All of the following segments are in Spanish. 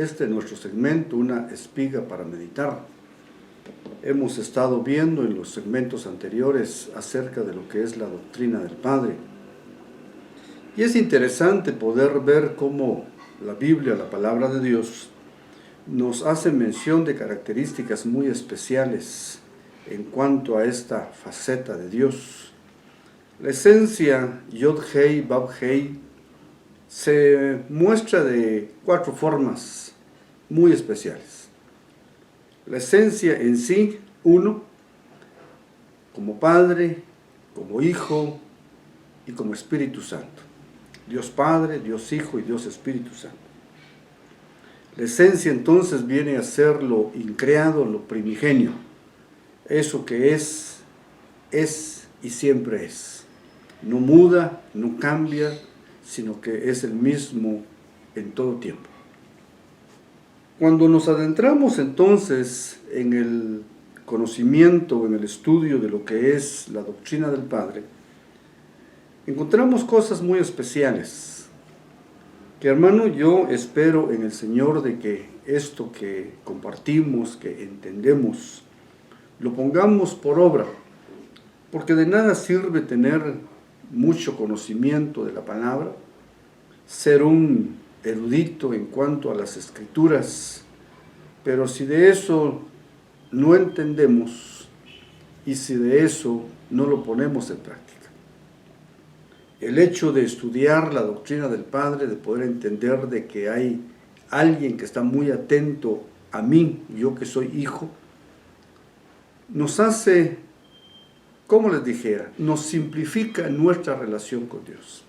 este nuestro segmento, una espiga para meditar. Hemos estado viendo en los segmentos anteriores acerca de lo que es la doctrina del Padre. Y es interesante poder ver cómo la Biblia, la palabra de Dios, nos hace mención de características muy especiales en cuanto a esta faceta de Dios. La esencia Yod-Hei, Vav-Hei se muestra de 4 formas muy especiales. La esencia en sí, 1, como Padre, como Hijo y como Espíritu Santo. Dios Padre, Dios Hijo y Dios Espíritu Santo. La esencia entonces viene a ser lo increado, lo primigenio, eso que es y siempre es. No muda, no cambia, sino que es el mismo en todo tiempo. Cuando nos adentramos entonces en el conocimiento, en el estudio de lo que es la doctrina del Padre, encontramos cosas muy especiales. Que hermano, yo espero en el Señor de que esto que compartimos, que entendemos, lo pongamos por obra, porque de nada sirve tener mucho conocimiento de la palabra, ser un erudito en cuanto a las escrituras, pero si de eso no entendemos y si de eso no lo ponemos en práctica. El hecho de estudiar la doctrina del Padre, de poder entender de que hay alguien que está muy atento a mí, yo que soy hijo, nos hace, como les dijera, nos simplifica nuestra relación con Dios.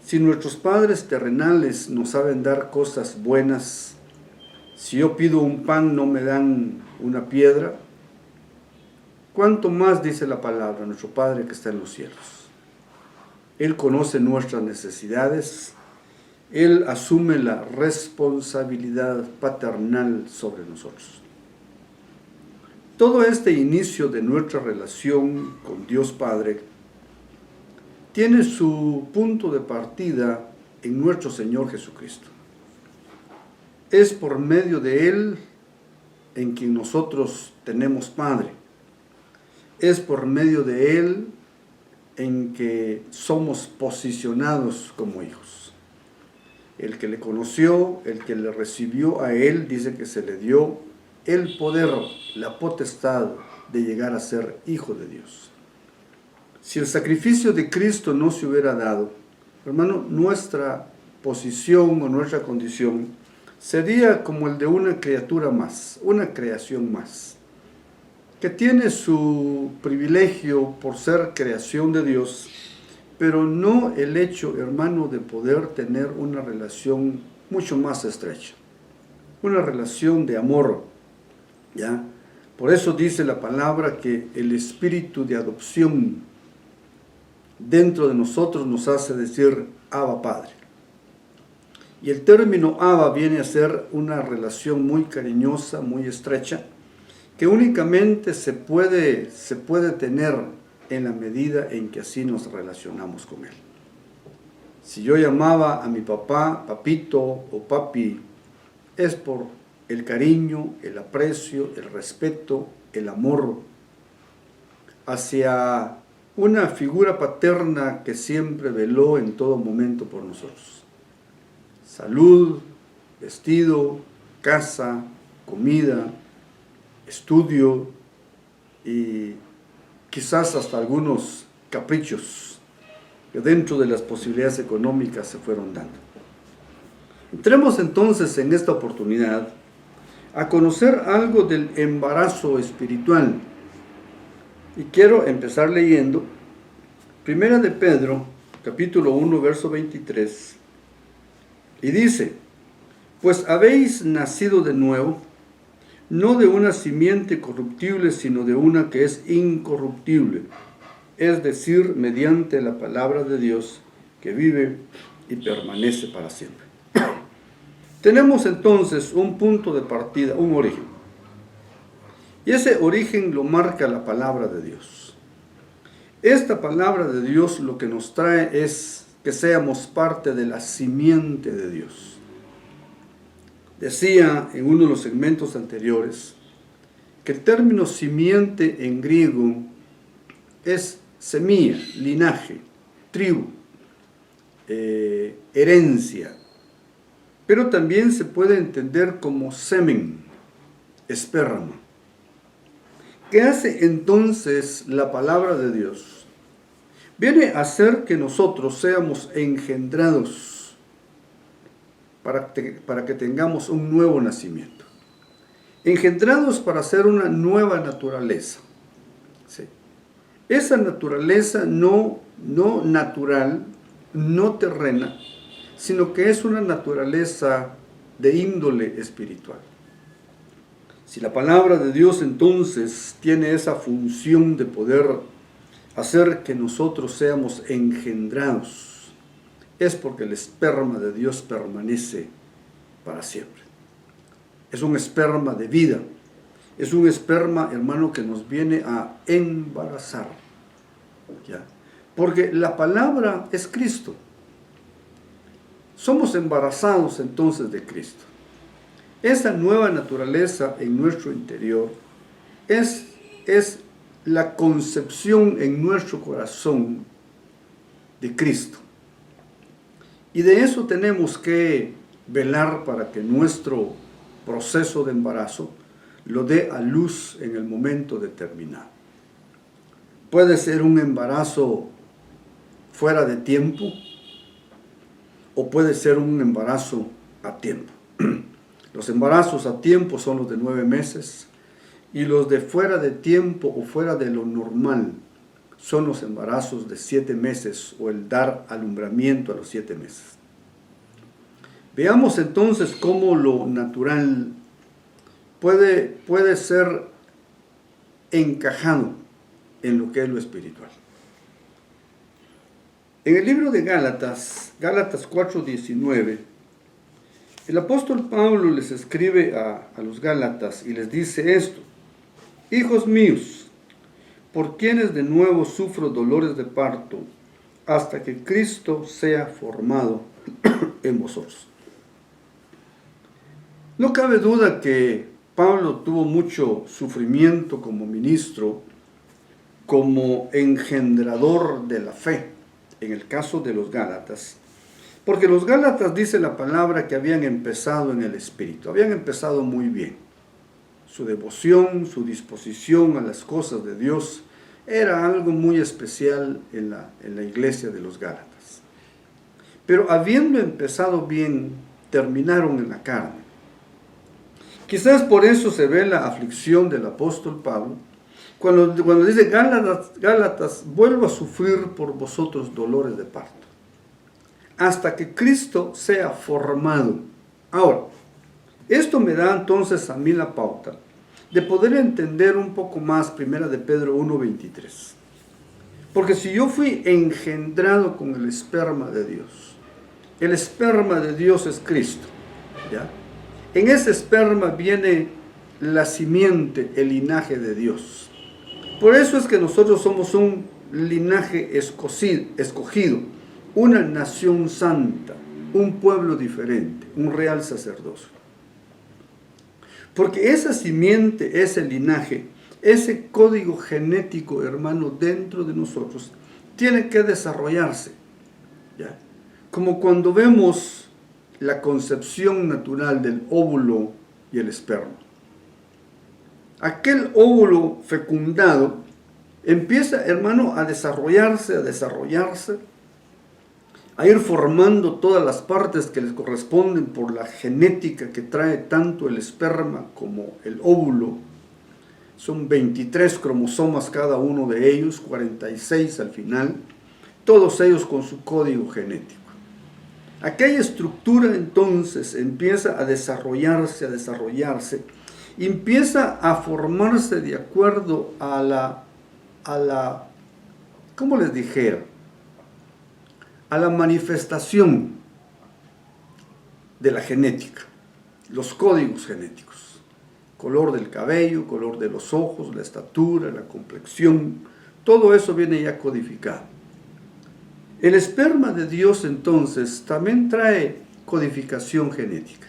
Si nuestros padres terrenales nos saben dar cosas buenas, si yo pido un pan no me dan una piedra, ¿cuánto más dice la palabra, nuestro Padre que está en los cielos? Él conoce nuestras necesidades, Él asume la responsabilidad paternal sobre nosotros. Todo este inicio de nuestra relación con Dios Padre tiene su punto de partida en nuestro Señor Jesucristo. Es por medio de Él en quien nosotros tenemos Padre. Es por medio de Él en que somos posicionados como hijos. El que le conoció, el que le recibió a Él, dice que se le dio el poder, la potestad de llegar a ser hijo de Dios. Si el sacrificio de Cristo no se hubiera dado, hermano, nuestra posición o nuestra condición sería como el de una criatura más, una creación más, que tiene su privilegio por ser creación de Dios, pero no el hecho, hermano, de poder tener una relación mucho más estrecha, una relación de amor, ¿ya? Por eso dice la palabra que el espíritu de adopción dentro de nosotros nos hace decir Abba Padre. Y el término Abba viene a ser una relación muy cariñosa, muy estrecha, que únicamente se puede tener en la medida en que así nos relacionamos con Él. Si yo llamaba a mi papá, papito o papi, es por el cariño, el aprecio, el respeto, el amor hacia una figura paterna que siempre veló en todo momento por nosotros. Salud, vestido, casa, comida, estudio y quizás hasta algunos caprichos que dentro de las posibilidades económicas se fueron dando. Entremos entonces en esta oportunidad a conocer algo del embarazo espiritual. Y quiero empezar leyendo Primera de Pedro, capítulo 1, verso 23. Y dice: pues habéis nacido de nuevo, no de una simiente corruptible, sino de una que es incorruptible, es decir, mediante la palabra de Dios que vive y permanece para siempre. Tenemos entonces un punto de partida, un origen. Y ese origen lo marca la palabra de Dios. Esta palabra de Dios lo que nos trae es que seamos parte de la simiente de Dios. Decía en uno de los segmentos anteriores que el término simiente en griego es semilla, linaje, tribu, herencia, pero también se puede entender como semen, esperma. ¿Qué hace entonces la palabra de Dios? Viene a hacer que nosotros seamos engendrados para que tengamos un nuevo nacimiento. Engendrados para hacer una nueva naturaleza. ¿Sí? Esa naturaleza no natural, no terrena, sino que es una naturaleza de índole espiritual. Si la palabra de Dios entonces tiene esa función de poder hacer que nosotros seamos engendrados, es porque el esperma de Dios permanece para siempre. Es un esperma de vida, es un esperma, hermano, que nos viene a embarazar, ¿ya? Porque la palabra es Cristo. Somos embarazados entonces de Cristo. Esa nueva naturaleza en nuestro interior es la concepción en nuestro corazón de Cristo. Y de eso tenemos que velar para que nuestro proceso de embarazo lo dé a luz en el momento determinado. Puede ser un embarazo fuera de tiempo o puede ser un embarazo a tiempo. Los embarazos a tiempo son los de 9 meses y los de fuera de tiempo o fuera de lo normal son los embarazos de 7 meses o el dar alumbramiento a los 7 meses. Veamos entonces cómo lo natural puede ser encajado en lo que es lo espiritual. En el libro de Gálatas 4:19, el apóstol Pablo les escribe a los Gálatas y les dice esto: hijos míos, por quienes de nuevo sufro dolores de parto, hasta que Cristo sea formado en vosotros. No cabe duda que Pablo tuvo mucho sufrimiento como ministro, como engendrador de la fe, en el caso de los Gálatas. Porque los Gálatas, dice la palabra, que habían empezado en el Espíritu, habían empezado muy bien. Su devoción, su disposición a las cosas de Dios era algo muy especial en la iglesia de los Gálatas. Pero habiendo empezado bien, terminaron en la carne. Quizás por eso se ve la aflicción del apóstol Pablo, cuando dice: Gálatas, vuelvo a sufrir por vosotros dolores de parto, hasta que Cristo sea formado. Ahora, esto me da entonces a mí la pauta de poder entender un poco más 1 de Pedro 1:23. Porque si yo fui engendrado con el esperma de Dios, el esperma de Dios es Cristo, ¿ya? En ese esperma viene la simiente, el linaje de Dios. Por eso es que nosotros somos un linaje escogido, una nación santa, un pueblo diferente, un real sacerdocio. Porque esa simiente, ese linaje, ese código genético, hermano, dentro de nosotros, tiene que desarrollarse, ¿ya? Como cuando vemos la concepción natural del óvulo y el esperma. Aquel óvulo fecundado empieza, hermano, a desarrollarse, a ir formando todas las partes que les corresponden por la genética que trae tanto el esperma como el óvulo. Son 23 cromosomas cada uno de ellos, 46 al final, todos ellos con su código genético. Aquella estructura entonces empieza a desarrollarse, y empieza a formarse de acuerdo a la, ¿cómo les dijera? A la manifestación de la genética, los códigos genéticos, color del cabello, color de los ojos, la estatura, la complexión, todo eso viene ya codificado. El esperma de Dios entonces también trae codificación genética.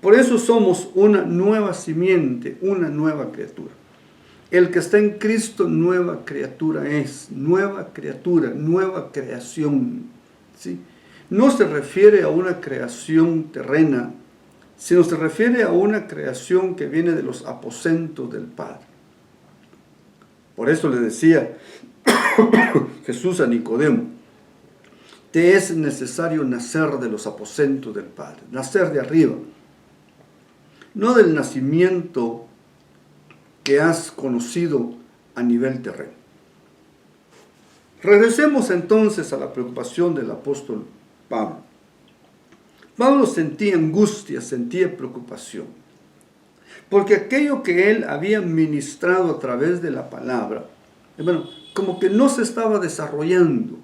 Por eso somos una nueva simiente, una nueva criatura. El que está en Cristo, nueva criatura es, nueva criatura, nueva creación. ¿Sí? No se refiere a una creación terrena, sino se refiere a una creación que viene de los aposentos del Padre. Por eso le decía Jesús a Nicodemo: te es necesario nacer de los aposentos del Padre, nacer de arriba, no del nacimiento que has conocido a nivel terreno. Regresemos entonces a la preocupación del apóstol Pablo. Pablo sentía angustia, sentía preocupación, porque aquello que él había ministrado a través de la palabra, bueno, como que no se estaba desarrollando,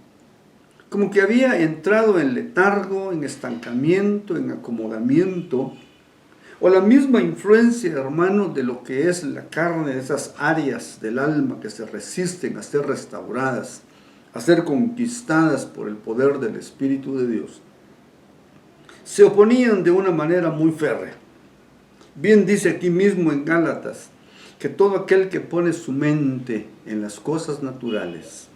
como que había entrado en letargo, en estancamiento, en acomodamiento, o la misma influencia, hermano, de lo que es la carne, de esas áreas del alma que se resisten a ser restauradas, a ser conquistadas por el poder del Espíritu de Dios, se oponían de una manera muy férrea. Bien dice aquí mismo en Gálatas, que todo aquel que pone su mente en las cosas naturales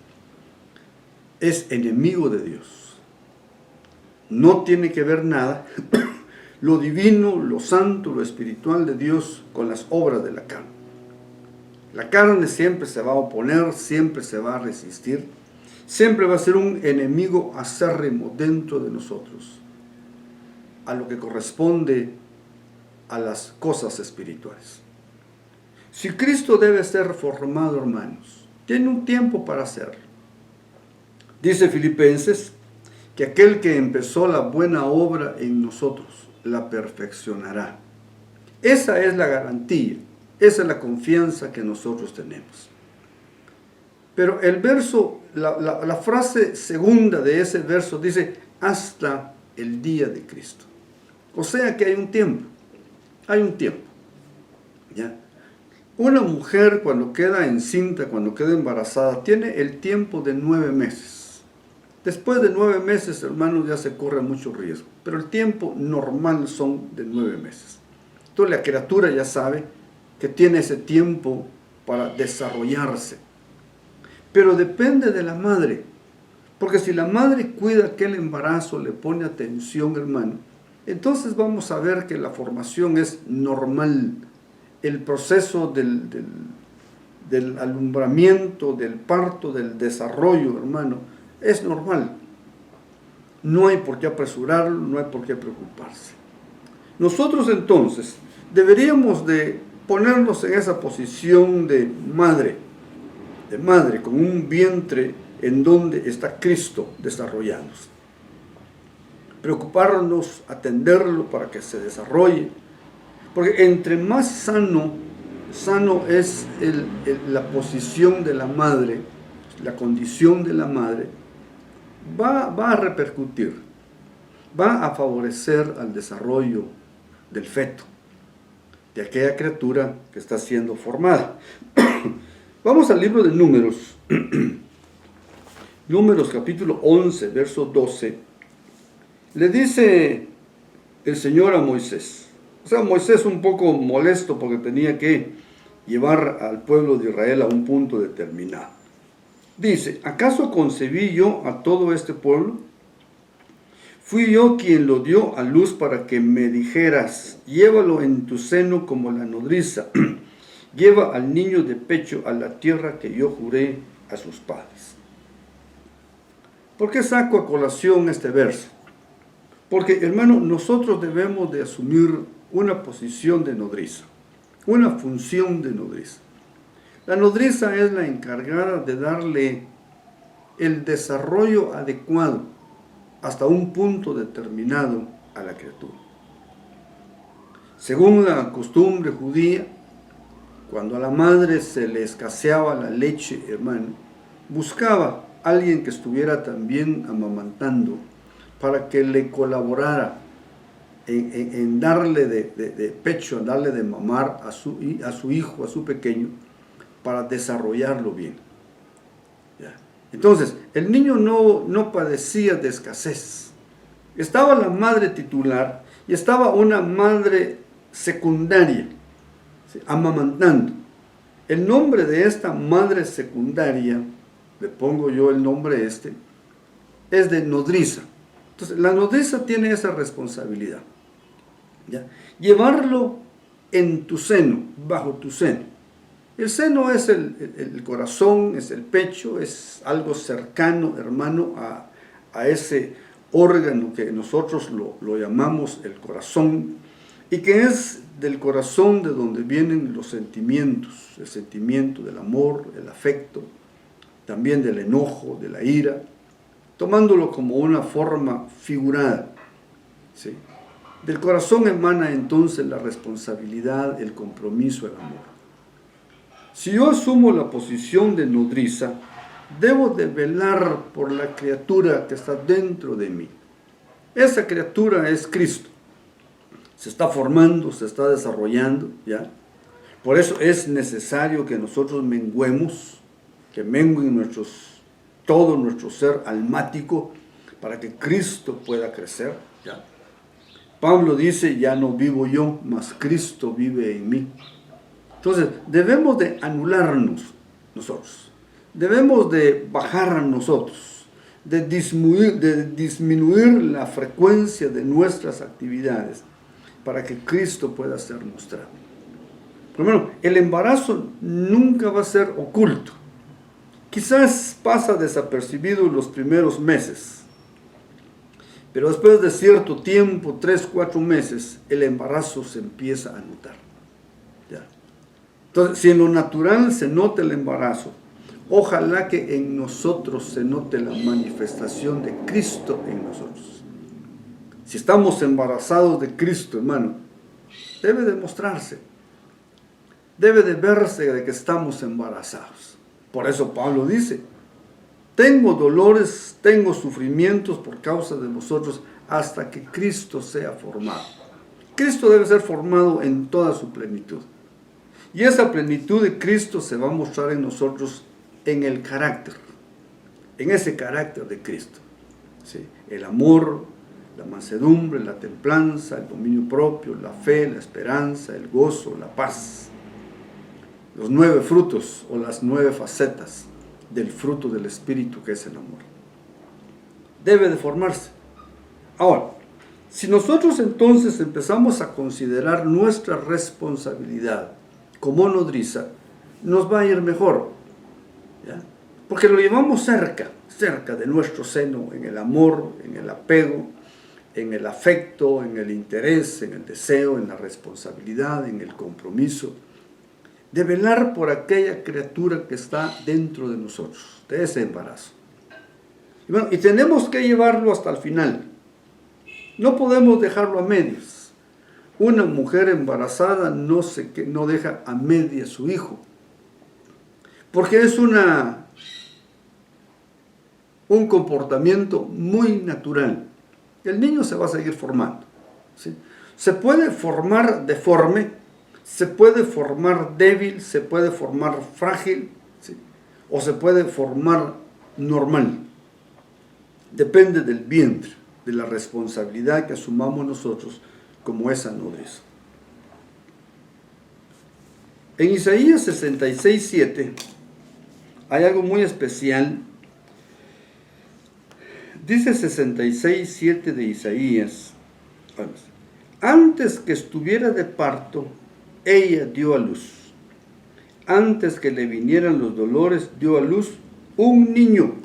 es enemigo de Dios. No tiene que ver nada lo divino, lo santo, lo espiritual de Dios con las obras de la carne. La carne siempre se va a oponer, siempre se va a resistir, siempre va a ser un enemigo acérrimo dentro de nosotros, a lo que corresponde a las cosas espirituales. Si Cristo debe ser formado, hermanos, tiene un tiempo para hacerlo. Dice Filipenses que aquel que empezó la buena obra en nosotros la perfeccionará. Esa es la garantía, esa es la confianza que nosotros tenemos. Pero el verso, la frase segunda de ese verso dice, hasta el día de Cristo. O sea que hay un tiempo, ¿ya? Una mujer cuando queda encinta, cuando queda embarazada, tiene el tiempo de 9 meses. Después de 9 meses, hermanos, ya se corre mucho riesgo. Pero el tiempo normal son de 9 meses. Entonces la criatura ya sabe que tiene ese tiempo para desarrollarse. Pero depende de la madre. Porque si la madre cuida aquel embarazo, le pone atención, hermano, entonces vamos a ver que la formación es normal. El proceso del alumbramiento, del parto, del desarrollo, hermano, es normal. No hay por qué apresurarlo, no hay por qué preocuparse. Nosotros entonces deberíamos de ponernos en esa posición de madre, con un vientre en donde está Cristo desarrollándose. Preocuparnos, atenderlo para que se desarrolle, porque entre más sano es la posición de la madre, la condición de la madre, va a repercutir, va a favorecer al desarrollo del feto, de aquella criatura que está siendo formada. Vamos al libro de Números, Números capítulo 11, verso 12. Le dice el Señor a Moisés, o sea, Moisés un poco molesto porque tenía que llevar al pueblo de Israel a un punto determinado. Dice, ¿acaso concebí yo a todo este pueblo? Fui yo quien lo dio a luz para que me dijeras, llévalo en tu seno como la nodriza, lleva al niño de pecho a la tierra que yo juré a sus padres. ¿Por qué saco a colación este verso? Porque, hermano, nosotros debemos de asumir una posición de nodriza, una función de nodriza. La nodriza es la encargada de darle el desarrollo adecuado hasta un punto determinado a la criatura. Según la costumbre judía, cuando a la madre se le escaseaba la leche, hermano, buscaba a alguien que estuviera también amamantando para que le colaborara en darle de pecho, en darle de mamar a su hijo, a su pequeño, para desarrollarlo bien. ¿Ya? Entonces, el niño no padecía de escasez. Estaba la madre titular y estaba una madre secundaria, ¿sí?, amamantando. El nombre de esta madre secundaria, le pongo yo el nombre es de nodriza. Entonces, la nodriza tiene esa responsabilidad, ¿ya? Llevarlo en tu seno, bajo tu seno. El seno es el corazón, es el pecho, es algo cercano, hermano, a ese órgano que nosotros lo llamamos el corazón, y que es del corazón de donde vienen los sentimientos, el sentimiento del amor, el afecto, también del enojo, de la ira, tomándolo como una forma figurada, ¿sí? Del corazón emana entonces la responsabilidad, el compromiso, el amor. Si yo asumo la posición de nodriza, debo de velar por la criatura que está dentro de mí. Esa criatura es Cristo. Se está formando, se está desarrollando, ¿ya? Por eso es necesario que nosotros menguemos, que menguen todo nuestro ser almático, para que Cristo pueda crecer, ¿ya? Pablo dice, ya no vivo yo, mas Cristo vive en mí. Entonces, debemos de anularnos nosotros, debemos de bajar nosotros, de disminuir la frecuencia de nuestras actividades para que Cristo pueda ser mostrado. Primero, el embarazo nunca va a ser oculto. Quizás pasa desapercibido en los primeros meses, pero después de cierto tiempo, 3, 4 meses, el embarazo se empieza a notar, ¿ya? Entonces, si en lo natural se nota el embarazo, ojalá que en nosotros se note la manifestación de Cristo en nosotros. Si estamos embarazados de Cristo, hermano, debe demostrarse, debe de verse de que estamos embarazados. Por eso Pablo dice, tengo dolores, tengo sufrimientos por causa de vosotros, hasta que Cristo sea formado. Cristo debe ser formado en toda su plenitud. Y esa plenitud de Cristo se va a mostrar en nosotros en el carácter, en ese carácter de Cristo, ¿sí? El amor, la mansedumbre, la templanza, el dominio propio, la fe, la esperanza, el gozo, la paz. Los 9 frutos o las 9 facetas del fruto del Espíritu, que es el amor. Debe de formarse. Ahora, si nosotros entonces empezamos a considerar nuestra responsabilidad como nodriza, nos va a ir mejor, ¿ya? Porque lo llevamos cerca de nuestro seno, en el amor, en el apego, en el afecto, en el interés, en el deseo, en la responsabilidad, en el compromiso, de velar por aquella criatura que está dentro de nosotros, de ese embarazo. Y tenemos que llevarlo hasta el final. No podemos dejarlo a medias. Una mujer embarazada no deja a medias su hijo, porque es un comportamiento muy natural. El niño se va a seguir formando, ¿sí? Se puede formar deforme, se puede formar débil, se puede formar frágil, ¿sí?, o se puede formar normal. Depende del vientre, de la responsabilidad que asumamos nosotros como esa nodriza. En Isaías 66:7 hay algo muy especial. Dice 66:7 de Isaías: antes que estuviera de parto, ella dio a luz. Antes que le vinieran los dolores, dio a luz un niño,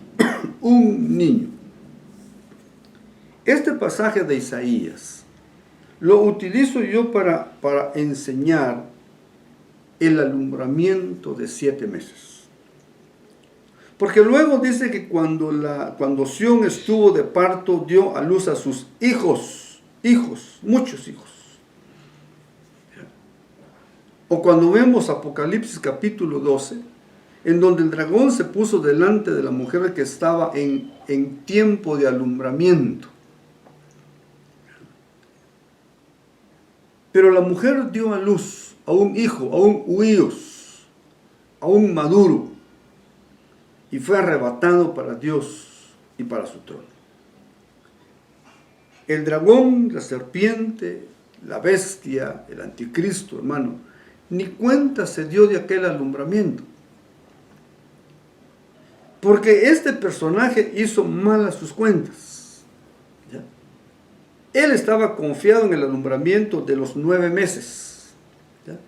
un niño. Este pasaje de Isaías lo utilizo yo para enseñar el alumbramiento de 7 meses. Porque luego dice que cuando Sión estuvo de parto, dio a luz a sus hijos, muchos hijos. O cuando vemos Apocalipsis capítulo 12, en donde el dragón se puso delante de la mujer que estaba en tiempo de alumbramiento. Pero la mujer dio a luz a un hijo, a un huíos, a un maduro, y fue arrebatado para Dios y para su trono. El dragón, la serpiente, la bestia, el anticristo, hermano, ni cuenta se dio de aquel alumbramiento. Porque este personaje hizo mal a sus cuentas. ¿Ya? Él estaba confiado en el alumbramiento de los 9 meses. ¿Ya?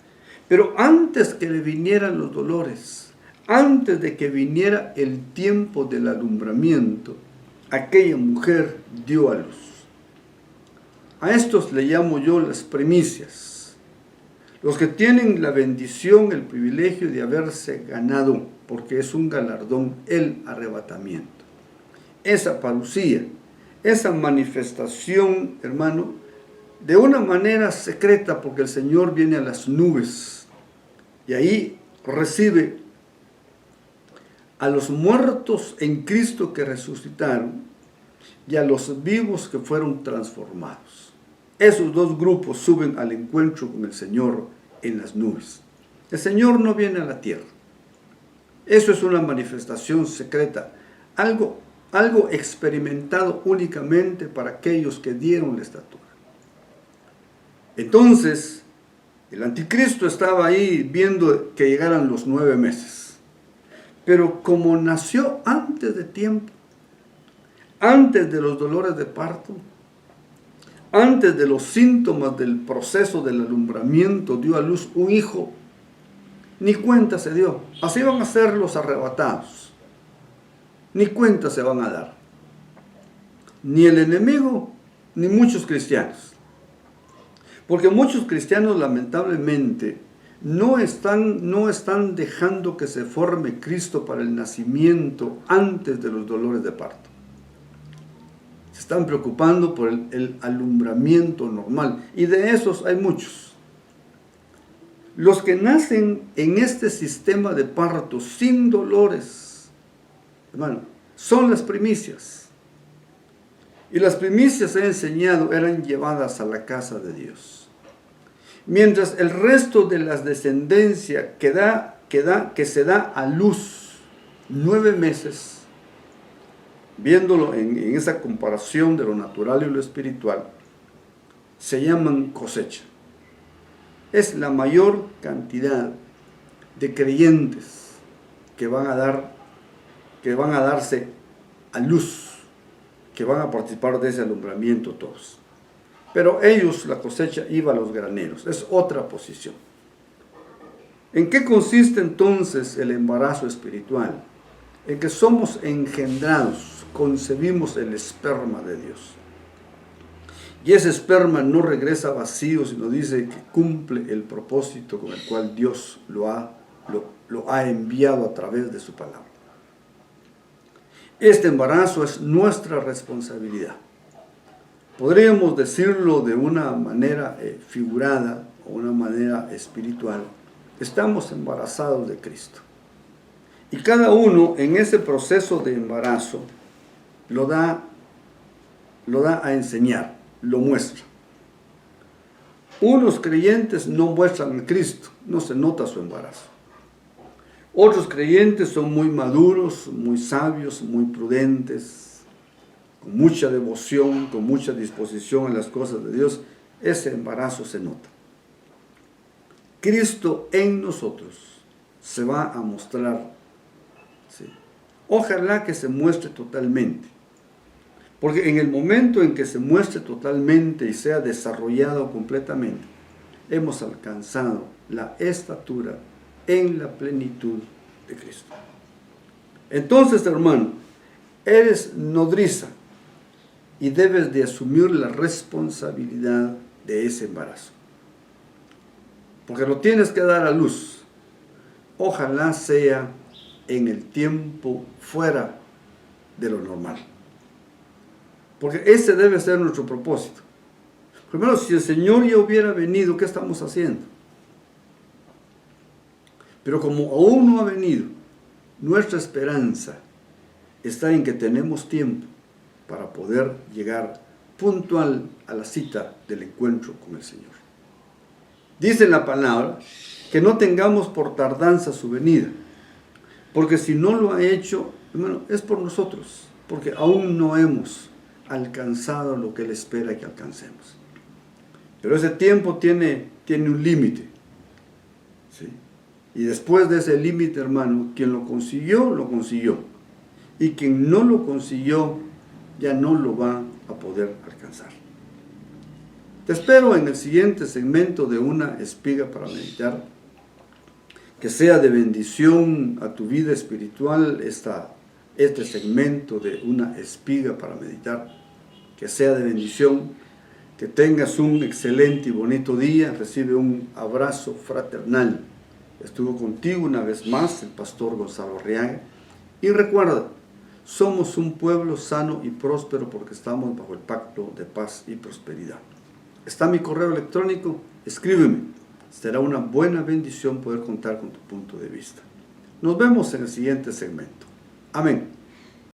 Pero antes que le vinieran los dolores, antes de que viniera el tiempo del alumbramiento, aquella mujer dio a luz. A estos le llamo yo las primicias. Los que tienen la bendición, el privilegio de haberse ganado, porque es un galardón, el arrebatamiento. Esa parucía, esa manifestación, hermano, de una manera secreta, porque el Señor viene a las nubes y ahí recibe a los muertos en Cristo que resucitaron y a los vivos que fueron transformados. Esos dos grupos suben al encuentro con el Señor en las nubes. El Señor no viene a la tierra. Eso es una manifestación secreta, algo experimentado únicamente para aquellos que dieron la estatura. Entonces, el anticristo estaba ahí viendo que llegaran los 9 meses. Pero como nació antes de tiempo, antes de los dolores de parto, antes de los síntomas del proceso del alumbramiento, dio a luz un hijo, ni cuenta se dio. Así van a ser los arrebatados. Ni cuenta se van a dar. Ni el enemigo, ni muchos cristianos. Porque muchos cristianos, lamentablemente, no están dejando que se forme Cristo para el nacimiento antes de los dolores de parto. Se están preocupando por el alumbramiento normal. Y de esos hay muchos. Los que nacen en este sistema de parto sin dolores, hermano, son las primicias. Y las primicias, he enseñado, eran llevadas a la casa de Dios. Mientras el resto de la descendencia que se da a luz 9 meses, viéndolo en esa comparación de lo natural y lo espiritual, se llaman cosecha. Es la mayor cantidad de creyentes que van a darse a luz, que van a participar de ese alumbramiento todos. Pero ellos, la cosecha, iba a los graneros. Es otra posición. ¿En qué consiste entonces el embarazo espiritual? En que somos engendrados, concebimos el esperma de Dios. Y ese esperma no regresa vacío, sino dice que cumple el propósito con el cual Dios lo ha enviado a través de su palabra. Este embarazo es nuestra responsabilidad. Podríamos decirlo de una manera figurada o una manera espiritual. Estamos embarazados de Cristo. Y cada uno en ese proceso de embarazo lo da a enseñar, lo muestra. Unos creyentes no muestran a Cristo, no se nota su embarazo. Otros creyentes son muy maduros, muy sabios, muy prudentes, con mucha devoción, con mucha disposición a las cosas de Dios. Ese embarazo se nota. Cristo en nosotros se va a mostrar. ¿Sí? Ojalá que se muestre totalmente. Porque en el momento en que se muestre totalmente y sea desarrollado completamente, hemos alcanzado la estatura en la plenitud de Cristo. Entonces, hermano, eres nodriza y debes de asumir la responsabilidad de ese embarazo. Porque lo tienes que dar a luz. Ojalá sea en el tiempo fuera de lo normal. Porque ese debe ser nuestro propósito. Primero, si el Señor ya hubiera venido, ¿qué estamos haciendo? Pero como aún no ha venido, nuestra esperanza está en que tenemos tiempo para poder llegar puntual a la cita del encuentro con el Señor. Dice la palabra que no tengamos por tardanza su venida, porque si no lo ha hecho, hermano, es por nosotros, porque aún no hemos alcanzado lo que Él espera que alcancemos. Pero ese tiempo tiene un límite, ¿sí? Y después de ese límite, hermano, quien lo consiguió, lo consiguió. Y quien no lo consiguió, ya no lo va a poder alcanzar. Te espero en el siguiente segmento de Una Espiga para Meditar. Que sea de bendición a tu vida espiritual este segmento de Una Espiga para Meditar. Que sea de bendición. Que tengas un excelente y bonito día. Recibe un abrazo fraternal. Estuvo contigo una vez más el pastor Gonzalo Arriaga. Y recuerda, somos un pueblo sano y próspero porque estamos bajo el pacto de paz y prosperidad. Está mi correo electrónico, escríbeme. Será una buena bendición poder contar con tu punto de vista. Nos vemos en el siguiente segmento. Amén.